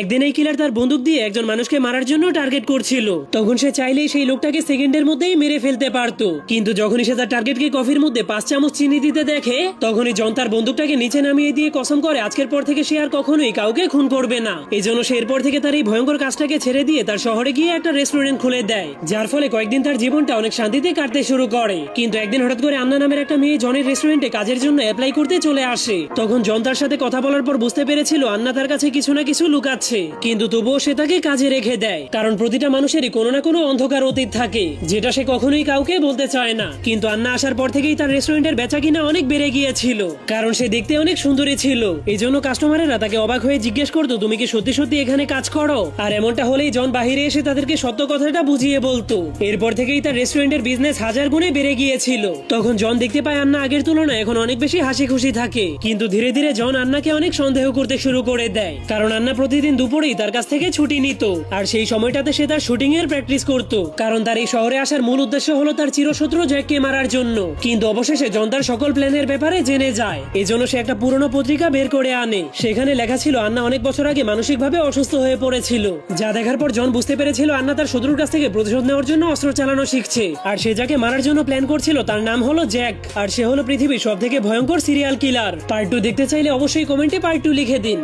একদিন এই কিলার তার বন্দুক দিয়ে একজন মানুষকে মারার জন্য টার্গেট করছিল। তখন সে চাইলেই সেই লোকটাকে সেকেন্ডের মধ্যেই মেরে ফেলতে পারতো, কিন্তু যখনই সে তার টার্গেটকে কফির মধ্যে 5 চামচ চিনি দিতে দেখে, তখনই জন তার বন্দুকটাকে নিচে নামিয়ে দিয়ে কসম করে আজকের পর থেকে সে আর কখনোই কাউকে খুন করবে না। এই জন্য সে এরপর থেকে তার এই ভয়ঙ্কর কাজটাকে ছেড়ে দিয়ে তার শহরে গিয়ে একটা রেস্টুরেন্ট খুলে দেয়, যার ফলে কয়েকদিন তার জীবনটা অনেক শান্তিতে কাটতে শুরু করে। কিন্তু একদিন হঠাৎ করে আন্না নামের একটা মেয়ে জনের রেস্টুরেন্টে কাজের জন্য অ্যাপ্লাই করতে চলে আসে। তখন জন তার সাথে কথা বলার পর বুঝতে পেরেছিল আন্না তার কাছে কিছু না কিছু লুকাচ্ছে, কিন্তু তবুও সে তাকে কাজে রেখে দেয়, কারণ প্রতিটা মানুষেরই কোনো না কোনো অন্ধকার অতীত থাকে যেটা সে কখনোই কাউকে বলতে চায় না। কিন্তু আন্না আসার পর থেকেই তার রেস্টুরেন্টের বেচা কিনা অনেক বেড়ে গিয়েছিল, কারণ সে দেখতে অনেক সুন্দরী ছিল। এই জন্য কাস্টমারেরা তাকে অবাক হয়ে জিজ্ঞেস করতো, তুমি কি সত্যি সত্যি এখানে কাজ করো? আর এমনটা হলেই জন বাহিরে এসে তাদেরকে সত্য কথাটা বুঝিয়ে বলতো। এরপর থেকেই তার রেস্টুরেন্টের বিজনেস 1000 গুণে বেড়ে গিয়েছিল। তখন জন দেখতে পায় আন্না আগের তুলনায় এখন অনেক বেশি হাসি খুশি থাকে, কিন্তু ধীরে ধীরে জন আন্নাকে অনেক সন্দেহ করতে শুরু করে দেয়, কারণ আন্না প্রতিদিন দুপুরেই তার কাছ থেকে ছুটি নিত, আর সেই সময়টাতে সে তার শুটিং এর প্র্যাকটিস করত, কারণ তার এই শহরে আসার মূল উদ্দেশ্য হলো তার চিরশত্রু জ্যাককে মারার জন্য। কিন্তু অবশেষে জন তার সকল প্ল্যানের ব্যাপারে জেনে যায়। এজন্য সে একটা পুরনো পত্রিকা বের করে আনে, সেখানে লেখা ছিল আন্না অনেক বছর আগে মানসিকভাবে অসুস্থ হয়ে পড়েছিল, যা দেখার পর জন বুঝতে পেরেছিল আন্না তার শত্রুর কাছ থেকে প্রতিশোধ নেওয়ার জন্য অস্ত্র চালানো শিখছে। আর সে যাকে মারার জন্য প্ল্যান করছিল তার নাম হলো জ্যাক, আর সে হলো পৃথিবীর সবথেকে ভয়ঙ্কর সিরিয়াল কিলার। পার্ট 2 দেখতে চাইলে অবশ্যই কমেন্টে পার্ট 2 লিখে দিন।